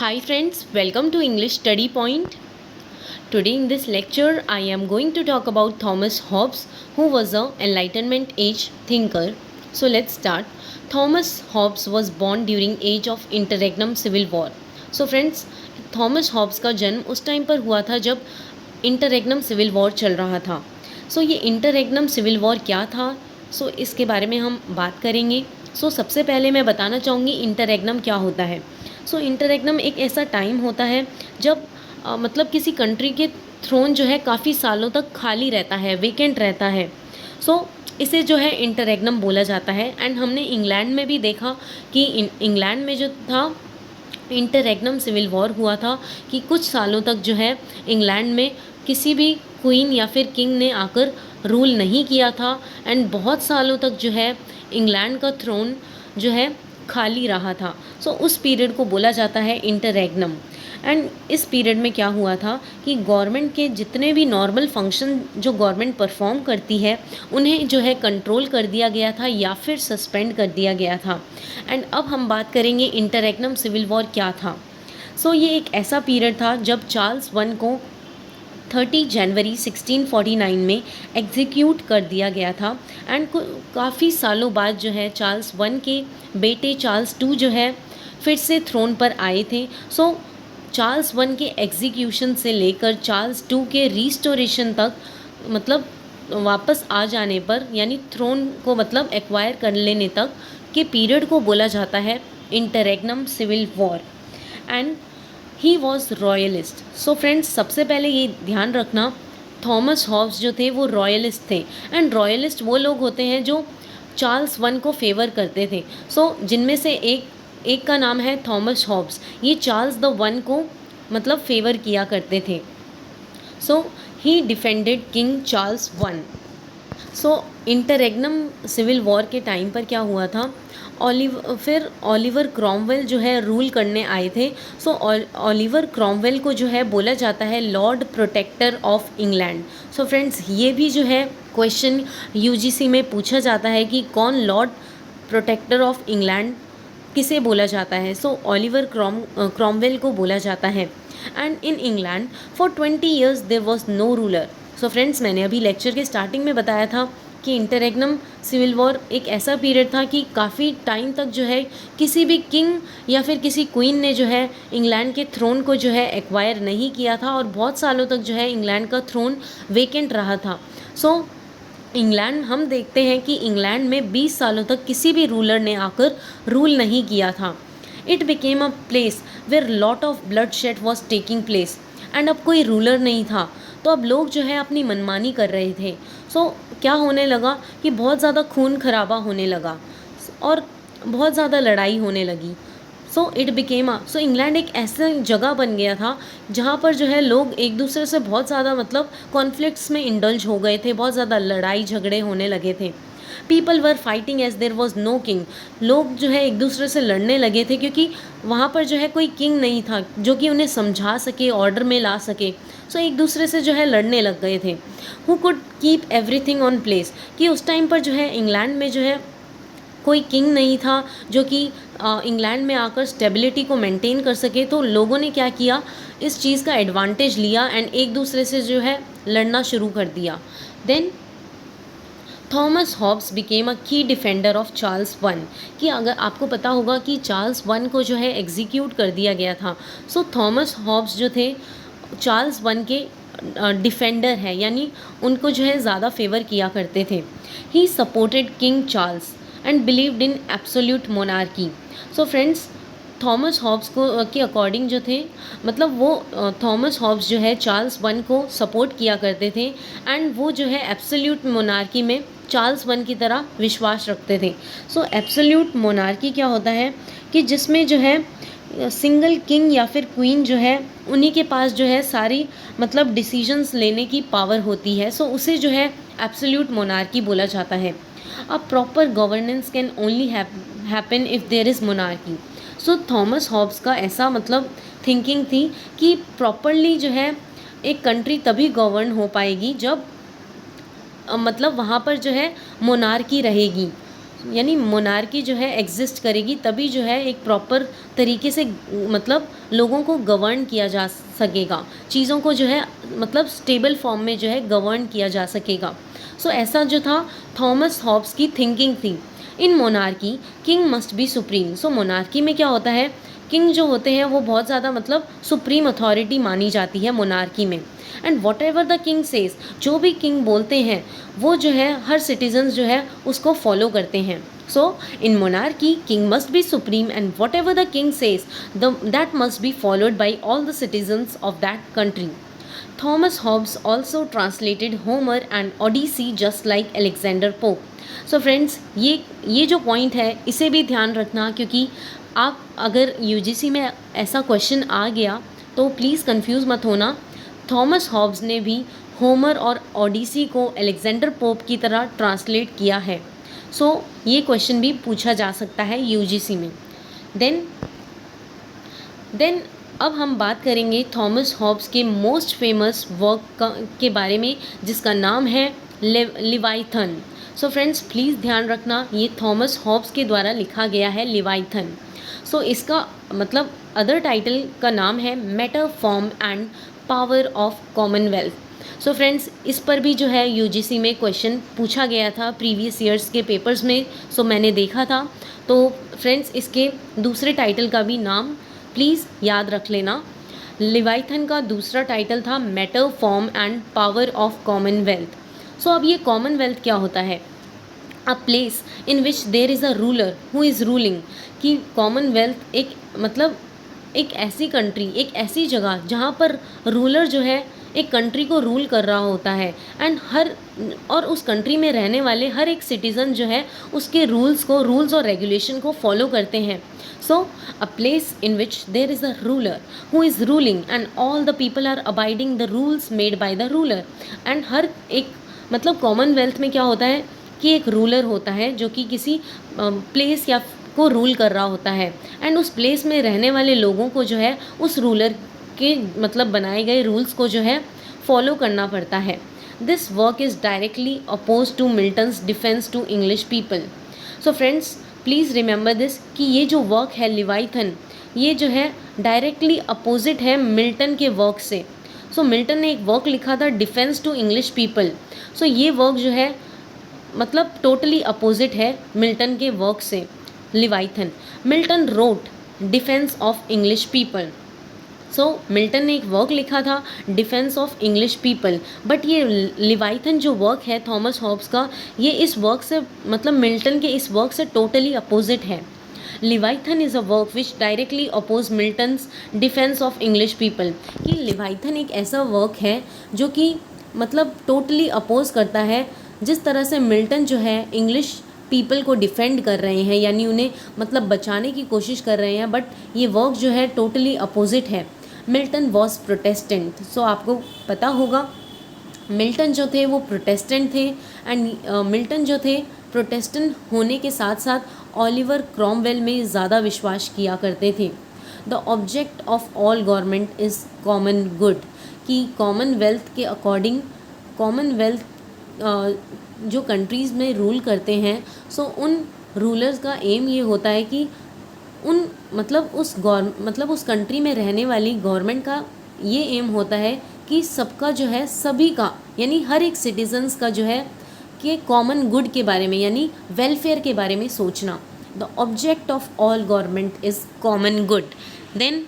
Hi friends, welcome to English Study Point. Today in this lecture I am going to talk about Thomas Hobbes, who was a Enlightenment age thinker. So let's start. Thomas Hobbes was born during age of interregnum civil war. So friends, Thomas Hobbes का जन्म उस time पर हुआ था जब interregnum civil war चल रहा था. ये इंटररेग्नम सिविल वॉर क्या था, इसके बारे में हम बात करेंगे. सबसे पहले मैं बताना चाहूँगी इंटररेग्नम क्या होता है. इंटररेग्नम एक ऐसा टाइम होता है जब मतलब किसी कंट्री के थ्रोन जो है काफ़ी सालों तक खाली रहता है, वेकेंट रहता है. इसे जो है इंटररेग्नम बोला जाता है. एंड हमने इंग्लैंड में भी देखा कि इंग्लैंड में जो था इंटररेग्नम सिविल वॉर हुआ था कि कुछ सालों तक जो है इंग्लैंड में किसी भी क्वीन या फिर किंग ने आकर रूल नहीं किया था. एंड बहुत सालों तक जो है इंग्लैंड का थ्रोन जो है खाली रहा था. उस पीरियड को बोला जाता है इंटररेग्नम. एंड इस पीरियड में क्या हुआ था कि गवर्नमेंट के जितने भी नॉर्मल फंक्शन जो गवर्नमेंट परफॉर्म करती है उन्हें जो है कंट्रोल कर दिया गया था या फिर सस्पेंड कर दिया गया था. एंड अब हम बात करेंगे इंटररेग्नम सिविल वॉर क्या था. ये एक ऐसा पीरियड था जब चार्ल्स वन को 30 जनवरी 1649 में एग्जीक्यूट कर दिया गया था. एंड काफ़ी सालों बाद जो है चार्ल्स वन के बेटे चार्ल्स टू जो है फिर से थ्रोन पर आए थे. चार्ल्स वन के एग्जीक्यूशन से लेकर चार्ल्स टू के रिस्टोरेशन तक, मतलब वापस आ जाने पर, यानी थ्रोन को मतलब एक्वायर कर लेने तक के पीरियड को बोला जाता है interregnum civil war. And he was royalist. Friends, सबसे पहले ये ध्यान रखना, थॉमस हॉब्स जो थे वो रॉयलिस्ट थे. एंड रॉयलिस्ट वो लोग होते हैं जो चार्ल्स वन को फेवर करते थे. जिनमें से एक का नाम है थॉमस हॉब्स. ये चार्ल्स द वन को मतलब फेवर किया करते थे. He defended king Charles one. Interregnum civil war के टाइम पर क्या हुआ था, फिर ऑलिवर क्रॉमवेल जो है रूल करने आए थे. ऑलिवर क्रॉमवेल को जो है बोला जाता है lord protector of England. Friends, ये भी जो है क्वेश्चन यूजीसी में पूछा जाता है कि कौन लॉर्ड प्रोटेक्टर ऑफ इंग्लैंड किसे बोला जाता है. ऑलिवर क्रॉमवेल को बोला जाता है. And in England for 20 years there was no ruler. Friends, मैंने अभी लेक्चर के स्टार्टिंग में बताया था कि इंटररेग्नम सिविल वॉर एक ऐसा पीरियड था कि काफ़ी टाइम तक जो है किसी भी किंग या फिर किसी क्वीन ने जो है इंग्लैंड के थ्रोन को जो है एक्वायर नहीं किया था. और बहुत सालों तक जो है इंग्लैंड का थ्रोन वेकेंट रहा था. इंग्लैंड, हम देखते हैं कि इंग्लैंड में 20 सालों तक किसी भी रूलर ने आकर रूल नहीं किया था. It became a place where lot of blood shed was taking place. And अब कोई रूलर नहीं था, तो अब लोग जो है अपनी मनमानी कर रहे थे. क्या होने लगा कि बहुत ज़्यादा खून खराबा होने लगा और बहुत ज़्यादा लड़ाई होने लगी. इंग्लैंड एक ऐसा जगह बन गया था जहाँ पर जो है लोग एक दूसरे से बहुत ज़्यादा मतलब कॉन्फ्लिक्ट्स में इंडल्ज हो गए थे. बहुत ज़्यादा लड़ाई झगड़े होने लगे थे. People were fighting as there was no king. लोग जो है एक दूसरे से लड़ने लगे थे क्योंकि वहाँ पर जो है कोई किंग नहीं था जो कि उन्हें समझा सके, ऑर्डर में ला सके. एक दूसरे से जो है लड़ने लग गए थे. Who could keep everything on place, कि उस टाइम पर जो है इंग्लैंड में जो है कोई किंग नहीं था जो कि इंग्लैंड में आकर स्टेबिलिटी को मेंटेन कर सके. तो लोगों ने क्या किया, इस चीज़ का एडवांटेज लिया एंड एक दूसरे से जो है लड़ना शुरू कर दिया. Then Thomas Hobbes became a key defender of Charles one. कि अगर आपको पता होगा कि चार्ल्स वन को जो है एग्जीक्यूट कर दिया गया था. थॉमस हॉब्स जो थे चार्ल्स वन के डिफेंडर है, यानी उनको जो है ज़्यादा फेवर किया करते थे. He supported king Charles and believed in absolute monarchy. Friends, Thomas Hobbes को के अकॉर्डिंग जो थे, मतलब वो थॉमस हॉब्स जो है चार्ल्स वन को सपोर्ट किया करते थे. एंड वो जो है एब्सोल्यूट मोनार्की में चार्ल्स वन की तरह विश्वास रखते थे. एब्सोल्यूट मोनार्की क्या होता है कि जिसमें जो है सिंगल किंग या फिर क्वीन जो है उन्हीं के पास जो है सारी मतलब डिसीजंस लेने की पावर होती है. उसे जो है एब्सोल्यूट मोनार्की बोला जाता है. A proper governance can only happen if there is monarchy. Thomas Hobbes का ऐसा मतलब थिंकिंग थी कि प्रॉपरली जो है एक कंट्री तभी गवर्न हो पाएगी जब मतलब वहाँ पर जो है मोनार्की रहेगी. यानी मोनार्की जो है एग्जिस्ट करेगी तभी जो है एक प्रॉपर तरीके से मतलब लोगों को गवर्न किया जा सकेगा, चीज़ों को जो है मतलब स्टेबल फॉर्म में जो है गवर्न किया जा सकेगा। सो ऐसा जो था थॉमस हॉब्स की थिंकिंग थी। In monarchy king must be supreme. So monarchy में क्या होता है, किंग जो होते हैं वो बहुत ज़्यादा मतलब सुप्रीम अथॉरिटी मानी जाती है मोनार्की में। And whatever the king says, जो भी किंग बोलते हैं वो जो है हर सिटीजन्स जो है उसको फॉलो करते हैं। So in monarchy king must be supreme and whatever the king says that must be followed by all the citizens of that country. Thomas Hobbes also translated Homer and Odyssey just like Alexander Pope. So friends, ये जो point है इसे भी ध्यान रखना, क्योंकि आप अगर यूजीसी में ऐसा क्वेश्चन आ गया तो प्लीज़ कंफ्यूज मत होना। थॉमस हॉब्स ने भी होमर और ओडिसी को अलेक्जेंडर पोप की तरह ट्रांसलेट किया है। सो ये क्वेश्चन भी पूछा जा सकता है यूजीसी में। देन अब हम बात करेंगे थॉमस हॉब्स के मोस्ट फेमस वर्क के बारे में, जिसका नाम है लिवाइथन। सो फ्रेंड्स प्लीज़ ध्यान रखना, ये थॉमस हॉब्स के द्वारा लिखा गया है लिवाइथन। सो इसका मतलब अदर टाइटल का नाम है matter form and power of commonwealth. So friends इस पर भी जो है यूजीसी में क्वेश्चन पूछा गया था प्रीवियस ईयर्स के पेपर्स में। सो मैंने देखा था। तो फ्रेंड्स इसके दूसरे टाइटल का भी नाम प्लीज़ याद रख लेना। लिवाइथन का दूसरा टाइटल था matter form and power of commonwealth. So अब ये कॉमनवेल्थ क्या होता है, a place in which there is a ruler who is ruling. कि कॉमनवेल्थ एक मतलब एक ऐसी कंट्री, एक ऐसी जगह जहाँ पर रूलर जो है एक कंट्री को रूल कर रहा होता है और उस कंट्री में रहने वाले हर एक सिटीज़न जो है उसके रूल्स और रेगुलेशन को फॉलो करते हैं। So a place in which there is a ruler who is ruling and all the people are abiding the rules made by the ruler. And हर एक मतलब कॉमनवेल्थ में क्या होता है कि एक रूलर होता है जो कि किसी प्लेस या को रूल कर रहा होता है, एंड उस प्लेस में रहने वाले लोगों को जो है उस रूलर के मतलब बनाए गए रूल्स को जो है फॉलो करना पड़ता है। This work is directly oppose to Milton's defence to English people. So friends please remember this कि ये जो वर्क है लिवाइथन, ये जो है डायरेक्टली अपोजिट है मिल्टन के वर्क से। सो मिल्टन ने एक वर्क लिखा था defence to English people. So ये वर्क जो है मतलब टोटली अपोजिट है मिल्टन के वर्क से। Leviathan, Milton wrote defence of English people. So Milton ने एक वर्क लिखा था defence of English people, but ये लिवाइथन जो वर्क है थॉमस हॉब्स का, ये इस वर्क से मतलब मिल्टन के इस वर्क से टोटली अपोजिट है। Leviathan is a work which directly oppose Milton's defence of English people. कि लिवाइथन एक ऐसा वर्क है जो कि मतलब टोटली अपोज करता है जिस तरह से मिल्टन जो है इंग्लिश पीपल को डिफेंड कर रहे हैं, यानी उन्हें मतलब बचाने की कोशिश कर रहे हैं, बट ये वर्क जो है टोटली अपोजिट है। Milton was Protestant. सो आपको पता होगा मिल्टन जो थे वो प्रोटेस्टेंट थे, एंड मिल्टन जो थे प्रोटेस्टेंट होने के साथ साथ ओलिवर क्रॉमवेल में ज़्यादा विश्वास किया करते थे। The object of all government is common good. कि कॉमनवेल्थ के अकॉर्डिंग कॉमनवेल्थ जो कंट्रीज़ में रूल करते हैं, सो उन रूलर्स का एम ये होता है कि उन मतलब उस कंट्री में रहने वाली गवर्नमेंट का ये एम होता है कि सबका जो है सभी का यानी हर एक सिटीजन्स का जो है कि कॉमन गुड के बारे में यानी वेलफेयर के बारे में सोचना। The object of all government is common good. Then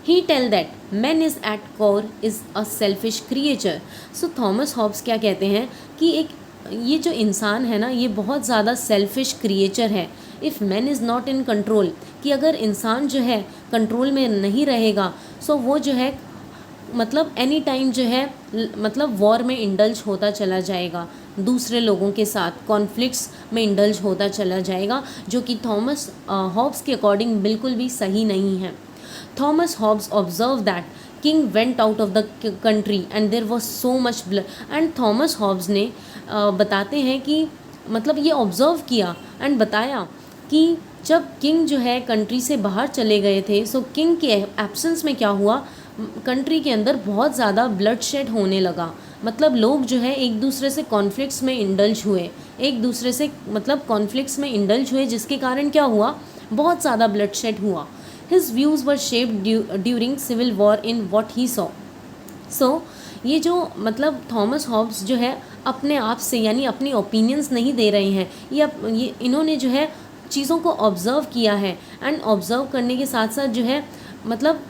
he tell that man is at core is a selfish creature. So Thomas Hobbes क्या कहते हैं कि ये जो इंसान है ना ये बहुत ज़्यादा सेल्फिश क्रिएचर है। If man is not in control, कि अगर इंसान जो है कंट्रोल में नहीं रहेगा, सो वो जो है मतलब एनी टाइम जो है मतलब वॉर में इंडल्ज होता चला जाएगा, दूसरे लोगों के साथ कॉन्फ्लिक्ट्स में इंडल्ज होता चला जाएगा, जो कि थॉमस हॉब्स के अकॉर्डिंग बिल्कुल भी सही नहीं है। Thomas Hobbes observed that king went out of the country and there was so much blood. And Thomas Hobbes ने बताते हैं कि मतलब ये ऑब्ज़र्व किया एंड बताया कि जब किंग जो है कंट्री से बाहर चले गए थे, सो किंग के एब्सेंस में क्या हुआ, कंट्री के अंदर बहुत ज़्यादा ब्लड शेड होने लगा, मतलब लोग जो है एक दूसरे से कॉन्फ्लिक्ट्स में इंडल्ज हुए, एक दूसरे से मतलब कॉन्फ्लिक्ट्स में इंडल्ज हुए, जिसके कारण क्या हुआ, बहुत ज़्यादा ब्लडशेड हुआ। His views were shaped during civil war in what he so ये जो मतलब थॉमस हॉब्स जो है अपने आप से यानी अपनी ओपिनियंस नहीं दे रहे हैं, ये इन्होंने जो है चीज़ों को ऑब्ज़र्व किया है, एंड ऑब्ज़र्व करने के साथ साथ जो है मतलब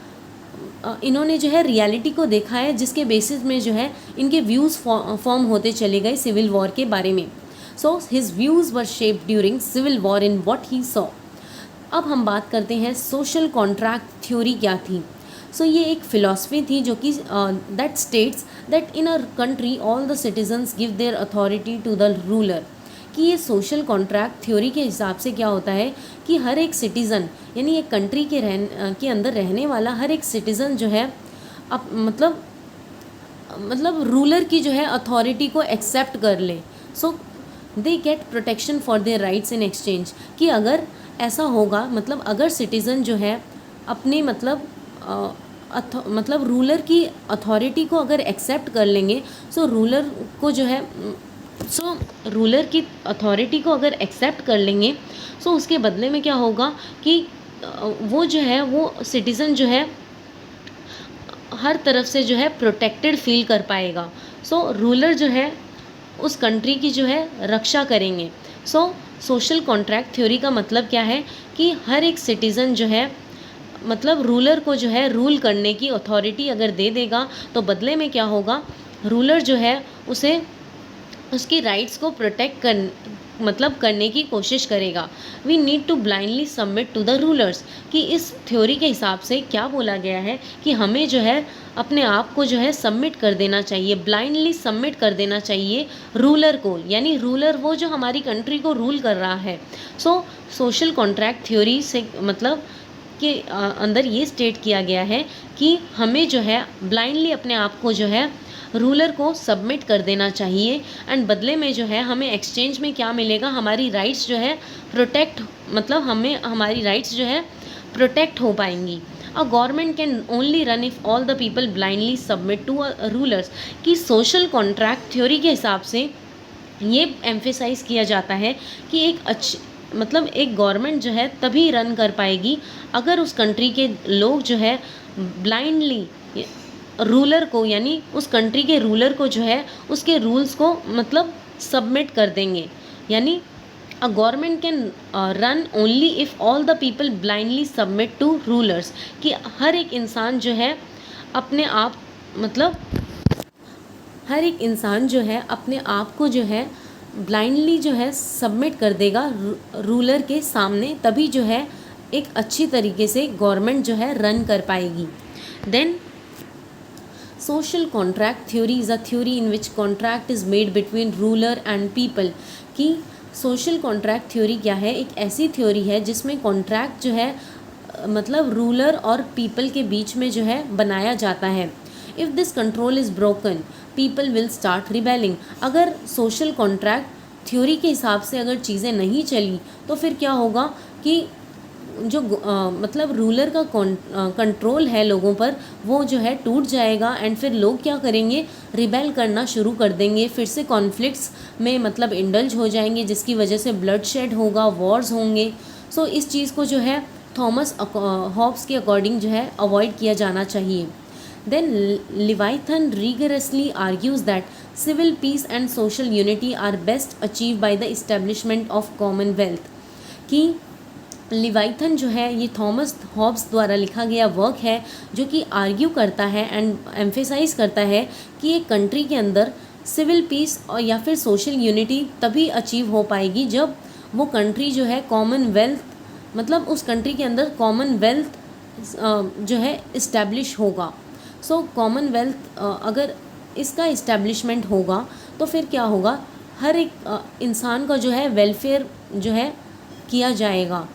इन्होंने जो है रियलिटी को देखा है, जिसके बेसिस में जो है इनके व्यूज़ फॉर्म होते चले गए सिविल वॉर के बारे में। So his views were shaped during civil war in what he saw. अब हम बात करते हैं सोशल कॉन्ट्रैक्ट थ्योरी क्या थी। सो ये एक फ़िलॉसफी थी जो कि that states that in a country all the citizens give their authority to the ruler. कि ये सोशल कॉन्ट्रैक्ट थ्योरी के हिसाब से क्या होता है कि हर एक सिटीज़न यानी एक कंट्री के अंदर रहने वाला हर एक सिटीज़न जो है मतलब रूलर की जो है अथॉरिटी को एक्सेप्ट कर ले। So they get protection for their rights in exchange. कि अगर ऐसा होगा मतलब अगर सिटीज़न जो है अपने मतलब रूलर की अथॉरिटी को अगर एक्सेप्ट कर लेंगे, सो रूलर को जो है रूलर की अथॉरिटी को अगर एक्सेप्ट कर लेंगे, सो उसके बदले में क्या होगा कि वो जो है वो सिटीज़न जो है हर तरफ से जो है प्रोटेक्टेड फील कर पाएगा। सो रूलर जो है उस कंट्री की जो है रक्षा करेंगे। सो सोशल कॉन्ट्रैक्ट थ्योरी का मतलब क्या है कि हर एक सिटीज़न जो है मतलब रूलर को जो है रूल करने की अथॉरिटी अगर दे देगा, तो बदले में क्या होगा, रूलर जो है उसे उसकी राइट्स को प्रोटेक्ट करने की कोशिश करेगा। We need to blindly submit to the rulers. कि इस थ्योरी के हिसाब से क्या बोला गया है कि हमें जो है अपने आप को जो है सबमिट कर देना चाहिए, ब्लाइंडली सबमिट कर देना चाहिए रूलर को, यानी रूलर वो जो हमारी कंट्री को रूल कर रहा है। सो सोशल कॉन्ट्रैक्ट थ्योरी से मतलब के अंदर ये स्टेट किया गया है कि हमें जो है ब्लाइंडली अपने आप को जो है रूलर को सबमिट कर देना चाहिए, एंड बदले में जो है हमें एक्सचेंज में क्या मिलेगा, हमारी राइट्स जो है प्रोटेक्ट मतलब हमें हमारी राइट्स जो है प्रोटेक्ट हो पाएंगी। A government can only run if all the people blindly submit to rulers. कि सोशल कॉन्ट्रैक्ट थ्योरी के हिसाब से ये एम्फेसाइज किया जाता है कि एक गवर्नमेंट जो है तभी रन कर पाएगी अगर उस कंट्री के लोग जो है ब्लाइंडली रूलर को यानी उस कंट्री के रूलर को जो है उसके रूल्स को मतलब सबमिट कर देंगे। यानी a government can run only if all the people blindly submit to rulers. कि हर एक इंसान जो है अपने आप मतलब हर एक इंसान जो है अपने आप को जो है ब्लाइंडली जो है सबमिट कर देगा रूलर के सामने, तभी जो है एक अच्छी तरीके से गवर्नमेंट जो है रन कर पाएगी। Then social contract theory is a theory in which contract is made between ruler and people. कि सोशल कॉन्ट्रैक्ट थ्योरी क्या है, एक ऐसी थ्योरी है जिसमें कॉन्ट्रैक्ट जो है मतलब रूलर और पीपल के बीच में जो है बनाया जाता है। If this control is broken people will start rebelling. अगर सोशल कॉन्ट्रैक्ट थ्योरी के हिसाब से अगर चीज़ें नहीं चली, तो फिर क्या होगा कि जो मतलब रूलर का कंट्रोल है लोगों पर, वो जो है टूट जाएगा, एंड फिर लोग क्या करेंगे, रिबेल करना शुरू कर देंगे, फिर से कॉन्फ्लिक्ट्स में मतलब इंडल्ज हो जाएंगे, जिसकी वजह से ब्लड शेड होगा, वॉर्स होंगे। सो इस चीज़ को जो है थॉमस हॉब्स के अकॉर्डिंग जो है अवॉइड किया जाना चाहिए। Then Leviathan rigorously argues that civil peace and social unity are best achieved by the establishment of commonwealth। कि लिवाइथन जो है ये थॉमस हॉब्स द्वारा लिखा गया वर्क है जो कि आर्ग्यू करता है एंड एम्फेसाइज करता है कि एक कंट्री के अंदर सिविल पीस और या फिर सोशल यूनिटी तभी अचीव हो पाएगी जब वो कंट्री जो है कॉमनवेल्थ मतलब उस कंट्री के अंदर कॉमनवेल्थ जो है इस्टेब्लिश होगा। सो कॉमनवेल्थ अगर इसका इस्टेब्लिशमेंट होगा तो फिर क्या होगा, हर एक इंसान का जो है वेलफेयर जो है किया जाएगा।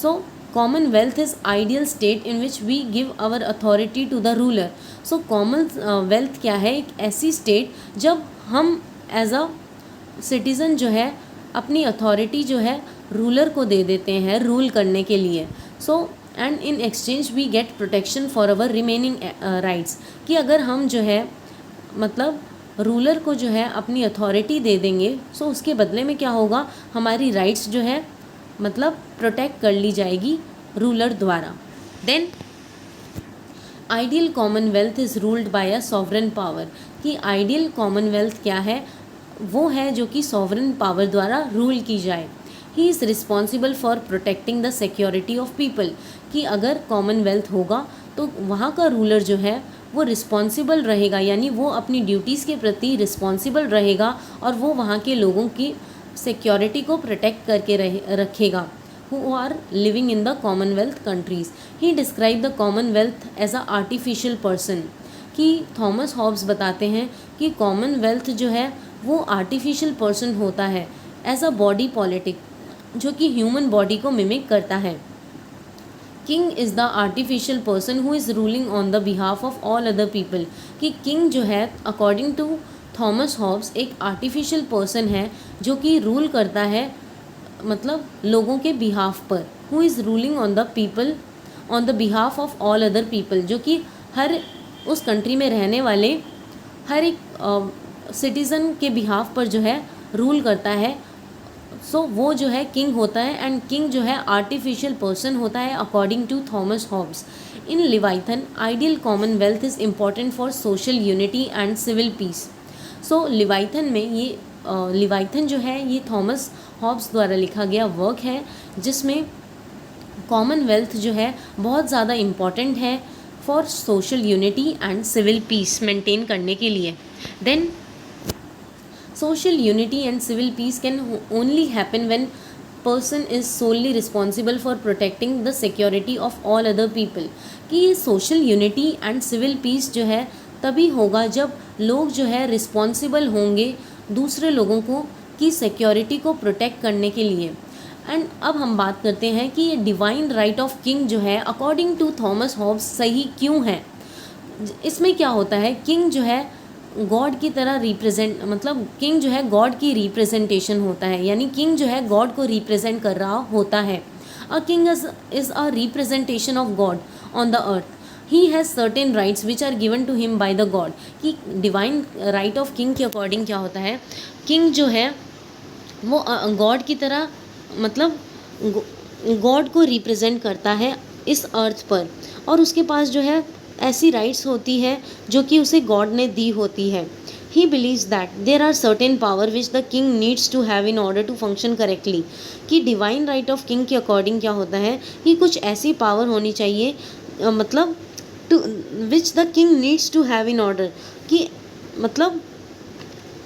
So commonwealth is ideal state in which we give our authority to the ruler. So commonwealth क्या है, एक ऐसी स्टेट जब हम एज अ सिटीज़न जो है अपनी अथॉरिटी जो है रूलर को दे देते हैं रूल करने के लिए। So and in exchange we get protection for our remaining rights. कि अगर हम जो है मतलब रूलर को जो है अपनी अथॉरिटी दे देंगे, सो उसके बदले में क्या होगा, हमारी राइट्स जो है मतलब प्रोटेक्ट कर ली जाएगी रूलर द्वारा। Then ideal commonwealth is ruled by a sovereign power, कि आइडियल कॉमनवेल्थ क्या है, वो है जो कि सॉवरन पावर द्वारा रूल की जाए। He is responsible for protecting the security of people, कि अगर कॉमनवेल्थ होगा तो वहाँ का रूलर जो है वो रिस्पॉन्सिबल रहेगा, यानी वो अपनी ड्यूटीज़ के प्रति रिस्पॉन्सिबल रहेगा और वो वहाँ के लोगों की सिक्योरिटी को प्रोटेक्ट करके रखेगा who are living in the Commonwealth countries. He described the Commonwealth as a artificial person, कि थॉमस हॉब्स बताते हैं कि कॉमनवेल्थ जो है वो आर्टिफिशियल पर्सन होता है एज अ बॉडी पॉलिटिक, जो कि ह्यूमन बॉडी को मिमिक करता है। King is the artificial person who is ruling on the behalf of all other people, कि किंग जो है अकॉर्डिंग टू थॉमस हॉब्स एक आर्टिफिशियल पर्सन है जो कि रूल करता है मतलब लोगों के बिहाफ पर, who is ruling on the people on the behalf of all other people, जो कि हर उस कंट्री में रहने वाले हर एक सिटीज़न के बिहाफ पर जो है रूल करता है। सो वो जो है किंग होता है, एंड किंग जो है आर्टिफिशियल पर्सन होता है according to Thomas Hobbes. In Leviathan ideal commonwealth is important for social unity and civil peace. So Leviathan में ये लिवाइथन जो है ये थॉमस हॉब्स द्वारा लिखा गया वर्क है जिसमें कॉमनवेल्थ जो है बहुत ज़्यादा इम्पॉर्टेंट है for social unity and civil peace maintain करने के लिए। Then social unity and civil peace can only happen when person is solely responsible for protecting the security of all other people, कि social unity and civil peace जो है तभी होगा जब लोग जो है रिस्पॉन्सिबल होंगे दूसरे लोगों को की सिक्योरिटी को प्रोटेक्ट करने के लिए। एंड अब हम बात करते हैं कि ये डिवाइन राइट ऑफ किंग जो है अकॉर्डिंग टू थॉमस हॉब्स सही क्यों है। इसमें क्या होता है, किंग जो है गॉड की तरह रिप्रेजेंट मतलब किंग जो है गॉड की रिप्रेजेंटेशन होता है, यानी किंग जो है गॉड को रिप्रेजेंट कर रहा होता है। A king is a representation of God on the earth. He has certain rights which are given to him by the God, कि डिवाइन राइट ऑफ किंग के अकॉर्डिंग क्या होता है, किंग जो है वो गॉड की तरह मतलब गॉड को रिप्रेजेंट करता है इस अर्थ पर, और उसके पास जो है ऐसी राइट्स होती है जो कि उसे गॉड ने दी होती है। He believes that there are certain power which the king needs to have in order to function correctly, कि डिवाइन राइट ऑफ किंग के अकॉर्डिंग क्या होता है कि कुछ ऐसी पावर होनी चाहिए मतलब to which the king needs to have in order, कि मतलब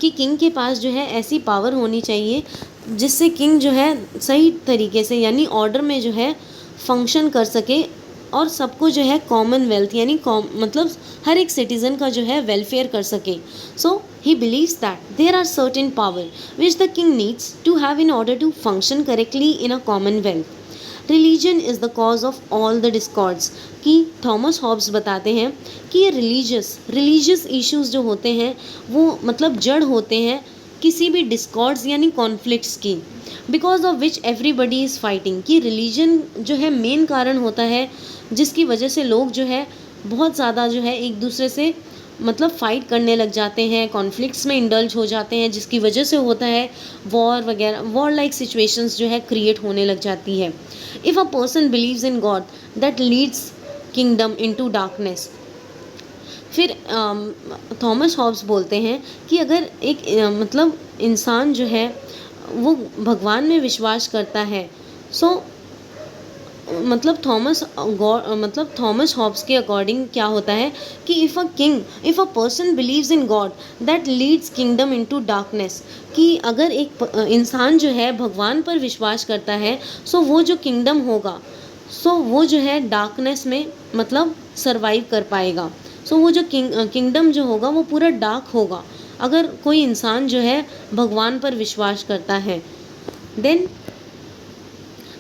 कि किंग के पास जो है ऐसी पावर होनी चाहिए जिससे किंग जो है सही तरीके से यानी ऑर्डर में जो है फंक्शन कर सके और सबको जो है कॉमनवेल्थ यानी मतलब हर एक सिटीज़न का जो है वेलफेयर कर सके। So he believes that there are certain power which the king needs to have in order to function correctly in a commonwealth. Religion is the cause of all the discords, कि Thomas Hobbes बताते हैं कि ये religious issues जो होते हैं वो मतलब जड़ होते हैं किसी भी डिस्कॉर्ड्स यानी कॉन्फ्लिक्ट्स की, because of which everybody is fighting, कि रिलीजन जो है मेन कारण होता है जिसकी वजह से लोग जो है बहुत ज़्यादा जो है एक दूसरे से मतलब फ़ाइट करने लग जाते हैं, कॉन्फ्लिक्ट्स में इंडल्ज हो जाते हैं, जिसकी वजह से होता है वॉर वगैरह, वॉर लाइक सिचुएशंस जो है क्रिएट होने लग जाती है। If a person believes in God that leads kingdom into darkness. फिर थॉमस हॉब्स बोलते हैं कि अगर एक मतलब इंसान जो है वो भगवान में विश्वास करता है, सो मतलब थॉमस हॉब्स के अकॉर्डिंग क्या होता है कि if a person believes in God that leads kingdom into darkness, कि अगर एक इंसान जो है भगवान पर विश्वास करता है सो वो जो किंगडम होगा सो वो जो है डार्कनेस में मतलब सरवाइव कर पाएगा। सो वो जो किंगडम जो होगा वो पूरा डार्क होगा अगर कोई इंसान जो है भगवान पर विश्वास करता है। देन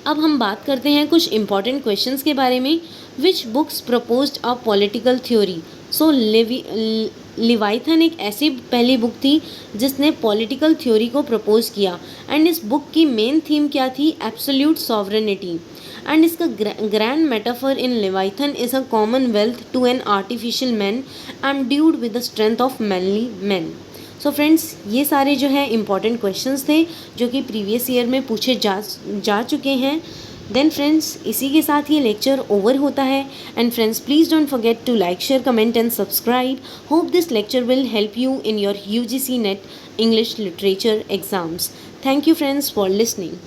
अब हम बात करते हैं कुछ इम्पॉर्टेंट क्वेश्चंस के बारे में। Which books proposed a political theory. So Leviathan एक ऐसी पहली बुक थी जिसने पॉलिटिकल थ्योरी को प्रपोज किया, एंड इस बुक की मेन थीम क्या थी, एब्सोल्यूट सॉवरेनिटी। एंड इसका grand metaphor in Leviathan is a commonwealth to an artificial man and dude with the strength of manly man. So friends, ये सारे जो है इम्पॉर्टेंट क्वेश्चंस थे जो कि प्रीवियस ईयर में पूछे जा चुके हैं। देन फ्रेंड्स, इसी के साथ ये लेक्चर ओवर होता है। And friends, please don't forget to like, share, comment and subscribe. Hope this lecture will help you in your UGC NET English Literature exams. Thank you friends for listening.